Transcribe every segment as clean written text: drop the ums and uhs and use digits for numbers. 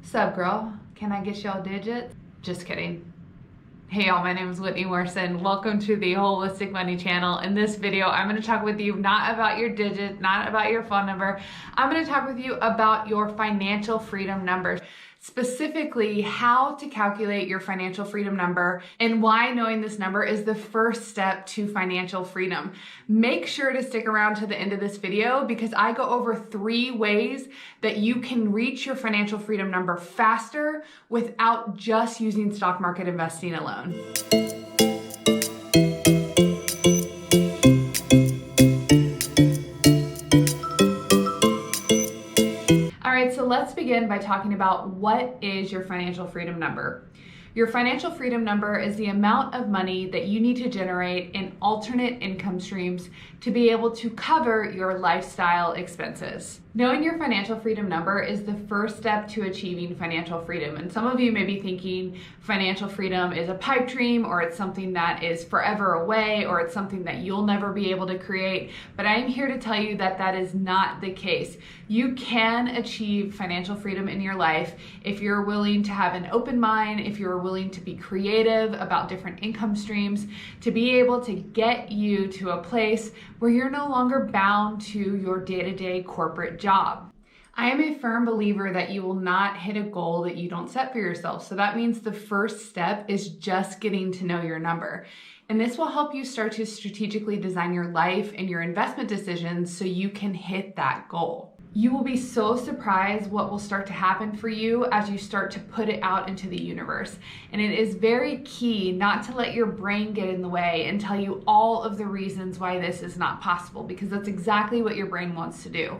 Sup, girl? Can I get y'all digits? Just kidding. Hey y'all, my name is Whitney Morrison. Welcome to the Holistic Money Channel. In this video, I'm going to talk with you not about your digit, not about your phone number. I'm going to talk with you about your financial freedom numbers. Specifically, how to calculate your financial freedom number and why knowing this number is the first step to financial freedom. Make sure to stick around to the end of this video because I go over 3 ways that you can reach your financial freedom number faster without just using stock market investing alone. So let's begin by talking about what is your financial freedom number. Your financial freedom number is the amount of money that you need to generate in alternate income streams to be able to cover your lifestyle expenses. Knowing your financial freedom number is the first step to achieving financial freedom. And some of you may be thinking financial freedom is a pipe dream, or it's something that is forever away, or it's something that you'll never be able to create. But I am here to tell you that that is not the case. You can achieve financial freedom in your life if you're willing to have an open mind, if you're willing to be creative about different income streams, to be able to get you to a place where you're no longer bound to your day-to-day corporate job. I am a firm believer that you will not hit a goal that you don't set for yourself. So that means the first step is just getting to know your number. And this will help you start to strategically design your life and your investment decisions so you can hit that goal. You will be so surprised what will start to happen for you as you start to put it out into the universe. And it is very key not to let your brain get in the way and tell you all of the reasons why this is not possible, because that's exactly what your brain wants to do.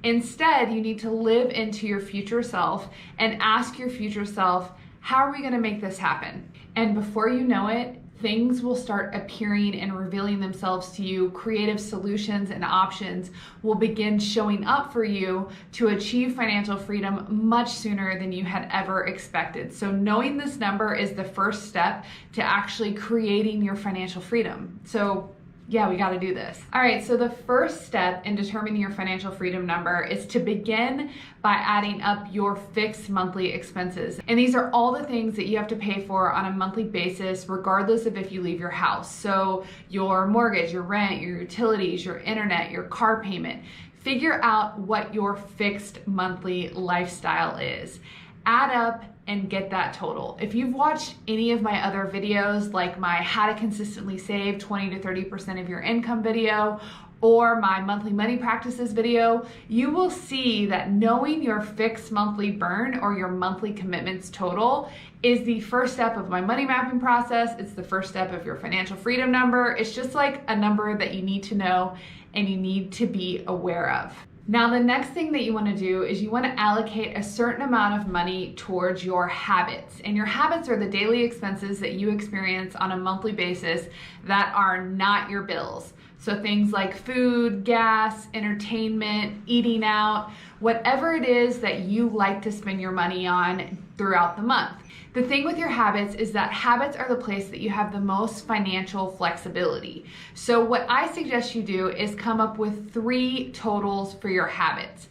Instead, you need to live into your future self and ask your future self, how are we going to make this happen? And before you know it, things will start appearing and revealing themselves to you. Creative solutions and options will begin showing up for you to achieve financial freedom much sooner than you had ever expected. So knowing this number is the first step to actually creating your financial freedom. So yeah, we got to do this. All right, so the first step in determining your financial freedom number is to begin by adding up your fixed monthly expenses. And these are all the things that you have to pay for on a monthly basis, regardless of if you leave your house. So your mortgage, your rent, your utilities, your internet, your car payment. Figure out what your fixed monthly lifestyle is. Add up and get that total. If you've watched any of my other videos, like my How to Consistently Save 20 to 30% of Your Income video, or my monthly money practices video, you will see that knowing your fixed monthly burn or your monthly commitments total is the first step of my money mapping process. It's the first step of your financial freedom number. It's just like a number that you need to know and you need to be aware of. Now, the next thing that you want to do is you want to allocate a certain amount of money towards your habits. And your habits are the daily expenses that you experience on a monthly basis that are not your bills. So things like food, gas, entertainment, eating out, whatever it is that you like to spend your money on throughout the month. The thing with your habits is that habits are the place that you have the most financial flexibility. So what I suggest you do is come up with 3 totals for your habits.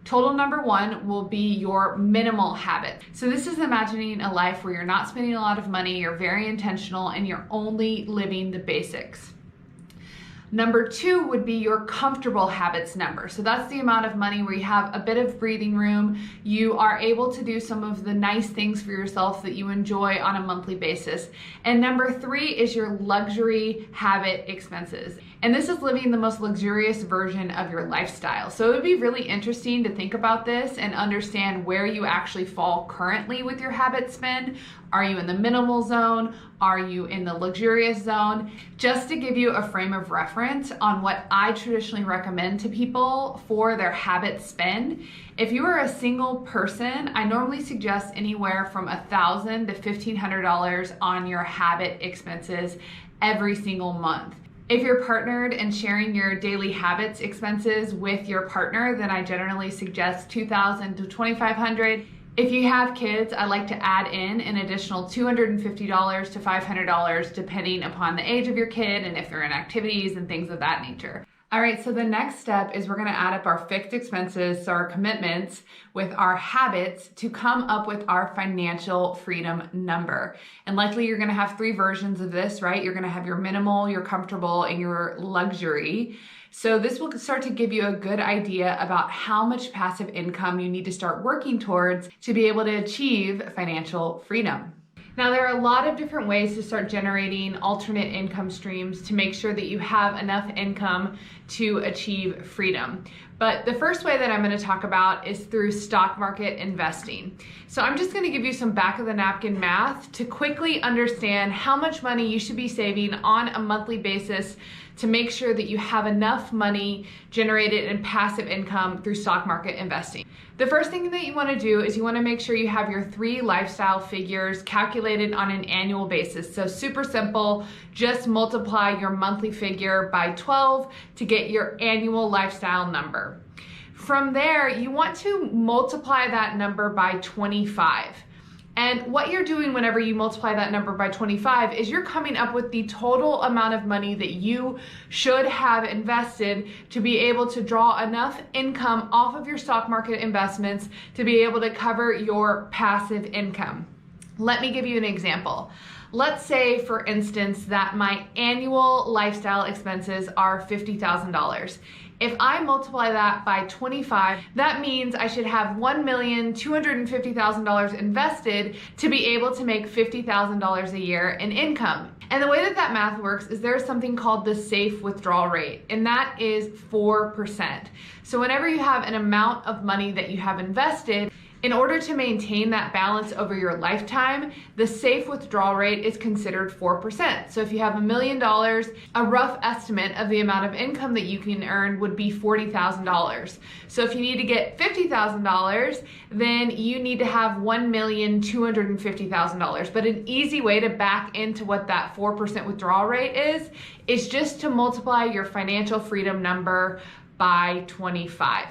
Total number 1 will be your minimal habit. So this is imagining a life where you're not spending a lot of money, you're very intentional, and you're only living the basics. Number 2 would be your comfortable habits number. So that's the amount of money where you have a bit of breathing room. You are able to do some of the nice things for yourself that you enjoy on a monthly basis. And number 3 is your luxury habit expenses. And this is living the most luxurious version of your lifestyle. So it would be really interesting to think about this and understand where you actually fall currently with your habit spend. Are you in the minimal zone? Are you in the luxurious zone? Just to give you a frame of reference on what I traditionally recommend to people for their habit spend. If you are a single person, I normally suggest anywhere from $1,000 to $1,500 on your habit expenses every single month. If you're partnered and sharing your daily habits expenses with your partner, then I generally suggest $2,000 to $2,500. If you have kids, I like to add in an additional $250 to $500 depending upon the age of your kid and if they're in activities and things of that nature. All right, so the next step is we're gonna add up our fixed expenses, so our commitments, with our habits to come up with our financial freedom number. And likely you're gonna have 3 versions of this, right? You're gonna have your minimal, your comfortable, and your luxury. So this will start to give you a good idea about how much passive income you need to start working towards to be able to achieve financial freedom. Now, there are a lot of different ways to start generating alternate income streams to make sure that you have enough income to achieve freedom. But the first way that I'm going to talk about is through stock market investing. So I'm just going to give you some back of the napkin math to quickly understand how much money you should be saving on a monthly basis to make sure that you have enough money generated in passive income through stock market investing. The first thing that you want to do is you want to make sure you have your 3 lifestyle figures calculated on an annual basis. So super simple, just multiply your monthly figure by 12 to get your annual lifestyle number. From there, you want to multiply that number by 25. And what you're doing whenever you multiply that number by 25 is you're coming up with the total amount of money that you should have invested to be able to draw enough income off of your stock market investments to be able to cover your passive income. Let me give you an example. Let's say, for instance, that my annual lifestyle expenses are $50,000. If I multiply that by 25, that means I should have $1,250,000 invested to be able to make $50,000 a year in income. And the way that that math works is there's something called the safe withdrawal rate, and that is 4%. So whenever you have an amount of money that you have invested, in order to maintain that balance over your lifetime, the safe withdrawal rate is considered 4%. So if you have $1 million, a rough estimate of the amount of income that you can earn would be $40,000. So if you need to get $50,000, then you need to have $1,250,000. But an easy way to back into what that 4% withdrawal rate is just to multiply your financial freedom number by 25.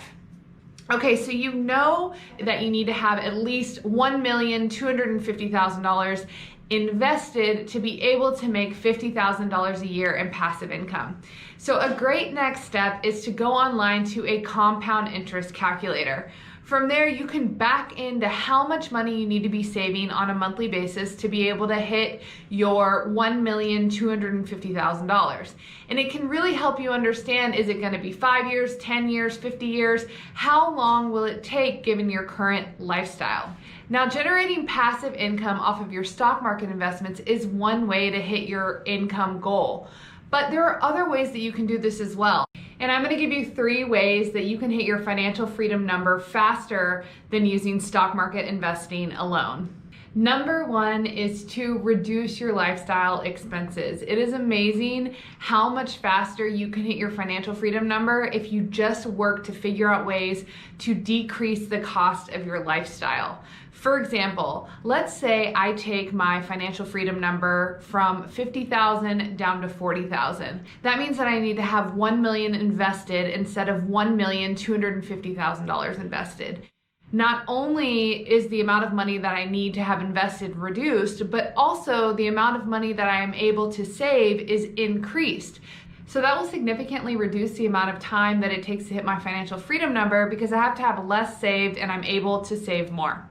Okay, so you know that you need to have at least $1,250,000 invested to be able to make $50,000 a year in passive income. So a great next step is to go online to a compound interest calculator. From there, you can back into how much money you need to be saving on a monthly basis to be able to hit your $1,250,000. And it can really help you understand, is it going to be 5 years, 10 years, 50 years? How long will it take given your current lifestyle? Now, generating passive income off of your stock market investments is one way to hit your income goal. But there are other ways that you can do this as well. And I'm going to give you 3 ways that you can hit your financial freedom number faster than using stock market investing alone. Number 1 is to reduce your lifestyle expenses. It is amazing how much faster you can hit your financial freedom number if you just work to figure out ways to decrease the cost of your lifestyle. For example, let's say I take my financial freedom number from 50,000 down to 40,000. That means that I need to have 1 million invested instead of $1,250,000 invested. Not only is the amount of money that I need to have invested reduced, but also the amount of money that I am able to save is increased. So that will significantly reduce the amount of time that it takes to hit my financial freedom number because I have to have less saved and I'm able to save more.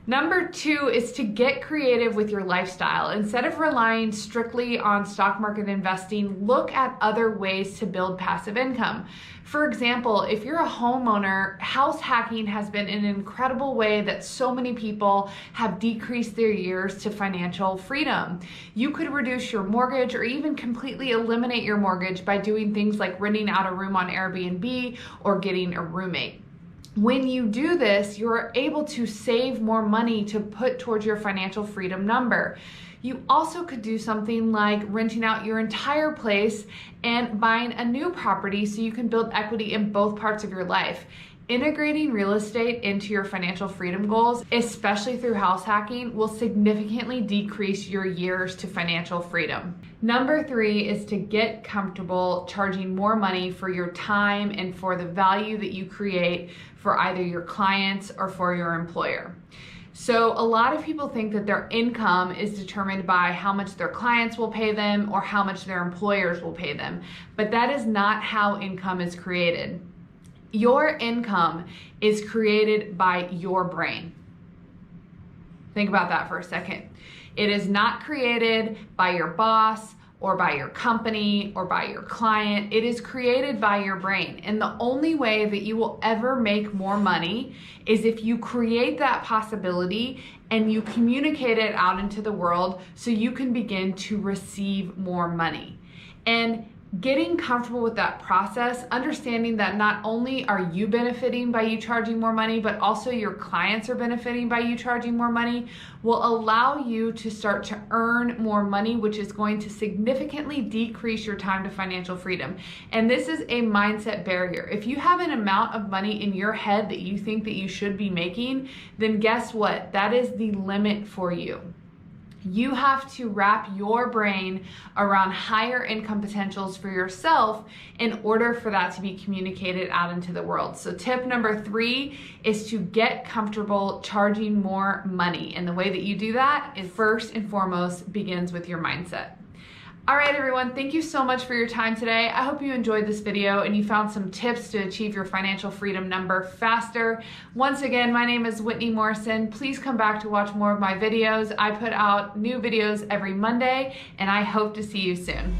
Number 2 is to get creative with your lifestyle. Instead of relying strictly on stock market investing, look at other ways to build passive income. For example, if you're a homeowner, house hacking has been an incredible way that so many people have decreased their years to financial freedom. You could reduce your mortgage or even completely eliminate your mortgage by doing things like renting out a room on Airbnb or getting a roommate. When you do this, you're able to save more money to put towards your financial freedom number. You also could do something like renting out your entire place and buying a new property so you can build equity in both parts of your life. Integrating real estate into your financial freedom goals, especially through house hacking, will significantly decrease your years to financial freedom. Number 3 is to get comfortable charging more money for your time and for the value that you create for either your clients or for your employer. So a lot of people think that their income is determined by how much their clients will pay them or how much their employers will pay them. But that is not how income is created. Your income is created by your brain. Think about that for a second. It is not created by your boss or by your company or by your client. It is created by your brain. And the only way that you will ever make more money is if you create that possibility and you communicate it out into the world so you can begin to receive more money. And getting comfortable with that process, understanding that not only are you benefiting by you charging more money, but also your clients are benefiting by you charging more money, will allow you to start to earn more money, which is going to significantly decrease your time to financial freedom. And this is a mindset barrier. If you have an amount of money in your head that you think that you should be making, then guess what? That is the limit for you. You have to wrap your brain around higher income potentials for yourself in order for that to be communicated out into the world. So tip number 3 is to get comfortable charging more money. And the way that you do that is first and foremost begins with your mindset. All right, everyone, thank you so much for your time today. I hope you enjoyed this video and you found some tips to achieve your financial freedom number faster. Once again, my name is Whitney Morrison. Please come back to watch more of my videos. I put out new videos every Monday, and I hope to see you soon.